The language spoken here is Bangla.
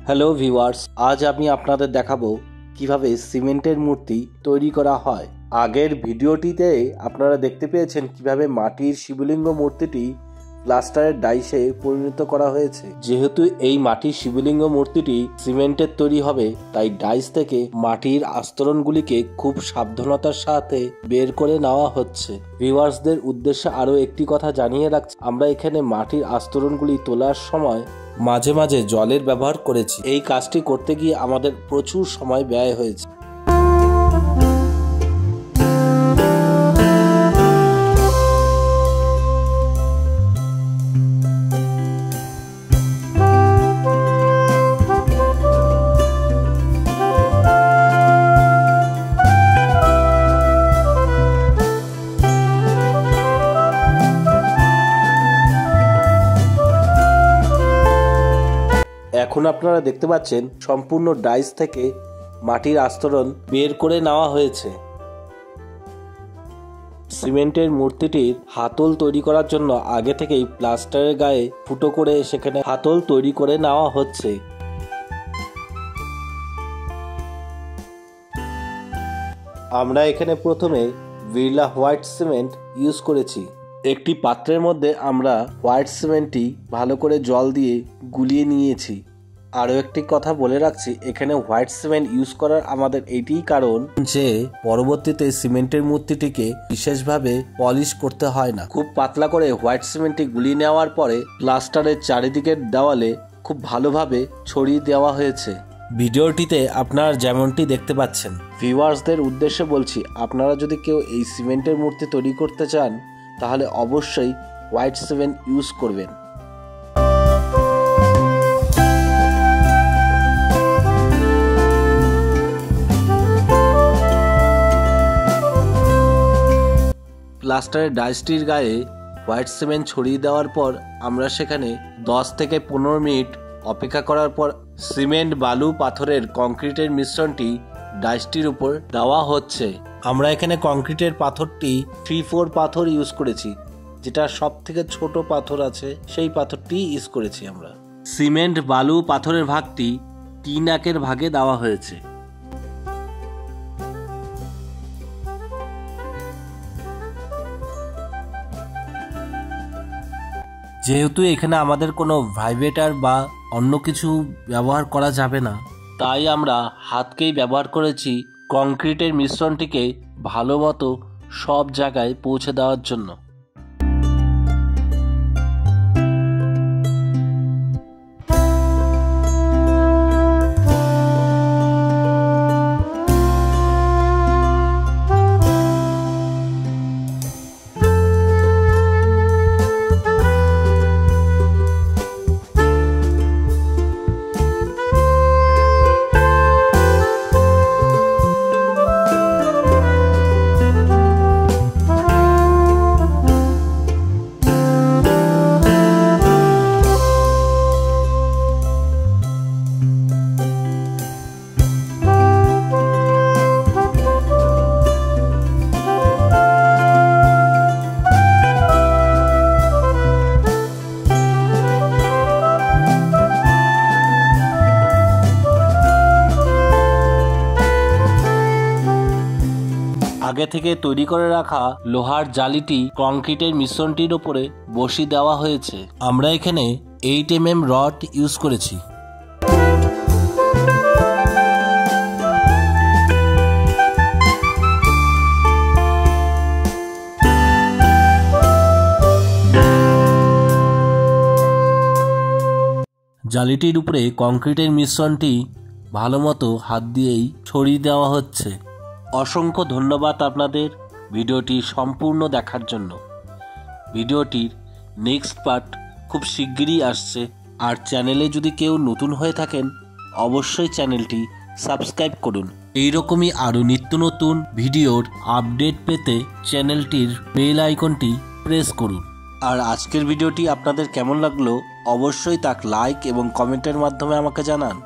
হ্যালো ভিউয়ার্স, আজ আমি আপনাদের দেখাবো কিভাবে সিমেন্টের মূর্তি তৈরি করা হয়। আগের ভিডিওটিতে আপনারা দেখতে পেয়েছেন কিভাবে মাটির শিবলিঙ্গ মূর্তিটি প্লাস্টারের ডাইসে পরিণত করা হয়েছে। যেহেতু এই মাটির শিবলিঙ্গ মূর্তিটি সিমেন্টের তৈরি হবে, তাই ডাইস থেকে মাটির আস্তরণগুলিকে খুব সাবধানতার সাথে বের করে নেওয়া হচ্ছে। ভিউয়ার্সদের উদ্দেশ্যে আরও একটি কথা জানিয়ে রাখছি, আমরা এখানে মাটির আস্তরণগুলি তোলার সময় মাঝে মাঝে জলের ব্যবহার করেছি। এই কাজটি করতে গিয়ে আমাদের প্রচুর সময় ব্যয় হয়েছে। এখন আপনারা দেখতে পাচ্ছেন সম্পূর্ণ ডাইস থেকে মাটির আস্তরণ বের করে নেওয়া হয়েছে। সিমেন্টের মূর্তিটির হাতল তৈরি করার জন্য আগে থেকেই প্লাস্টারের গায়ে ফুটো করে সেখানে হাতল তৈরি করে নেওয়া হচ্ছে। আমরা এখানে প্রথমে বিড়লা হোয়াইট সিমেন্ট ইউজ করেছি। একটি পাত্রের মধ্যে আমরা হোয়াইট সিমেন্টটি ভালো করে জল দিয়ে গুলিয়ে নিয়েছি। আরও একটি কথা বলে রাখছি, এখানে হোয়াইট সিমেন্ট ইউজ করার আমাদের এইটিই কারণ যে পরবর্তীতে সিমেন্টের মূর্তিটিকে বিশেষভাবে পলিশ করতে হয় না। খুব পাতলা করে হোয়াইট সিমেন্টটি গুলিয়ে নেওয়ার পরে প্লাস্টারের চারিদিকের দেওয়ালে খুব ভালোভাবে ছড়িয়ে দেওয়া হয়েছে। ভিডিওটিতে আপনারা যেমনটি দেখতে পাচ্ছেন। ভিউয়ার্সদের উদ্দেশ্যে বলছি, আপনারা যদি কেউ এই সিমেন্টের মূর্তি তৈরি করতে চান তাহলে অবশ্যই হোয়াইট সিমেন্ট ইউজ করবেন। প্লাস্টারের ডাইসটির গায়ে হোয়াইট সিমেন্ট ছড়িয়ে দেওয়ার পর আমরা সেখানে 10 থেকে 15 মিনিট অপেক্ষা করার পর সিমেন্ট, বালু, পাথরের কংক্রিটের মিশ্রণটি ডাইসটির উপর দেওয়া হচ্ছে। আমরা এখানে কংক্রিটের পাথরটি 3-4 পাথর ইউজ করেছি, যেটা সব থেকে ছোট পাথর আছে সেই পাথরটি ইউজ করেছি আমরা। সিমেন্ট, বালু, পাথরের ভাগটি 3-1 ভাগে দেওয়া হয়েছে। যেহেতু এখানে আমাদের কোনো ভাইব্রেটর বা অন্য কিছু ব্যবহার করা যাবে না, তাই আমরা হাতকেই ব্যবহার করেছি কংক্রিটের মিশ্রণটিকে ভালো মতো সব জায়গায় পৌঁছে দেওয়ার জন্য। আগে থেকে তৈরি করে রাখা লোহার জালিটি কংক্রিটের মিশ্রণটির উপরে বসিয়ে দেওয়া হয়েছে। আমরা এখানে 8 mm রড ইউজ করেছি। জালিটির উপরে কংক্রিটের মিশ্রণটি ভালো মতো হাত দিয়েই ছড়িয়ে দেওয়া হচ্ছে। অসংখ্য ধন্যবাদ আপনাদের ভিডিওটি সম্পূর্ণ দেখার জন্য। ভিডিওটির নেক্সট পার্ট খুব শিগগিরই আসছে। আর চ্যানেলে যদি কেউ নতুন হয়ে থাকেন অবশ্যই চ্যানেলটি সাবস্ক্রাইব করুন। এইরকমই আরও নিত্য নতুন ভিডিওর আপডেট পেতে চ্যানেলটির বেল আইকনটি প্রেস করুন। আর আজকের ভিডিওটি আপনাদের কেমন লাগলো অবশ্যই তা লাইক এবং কমেন্টের মাধ্যমে আমাকে জানান।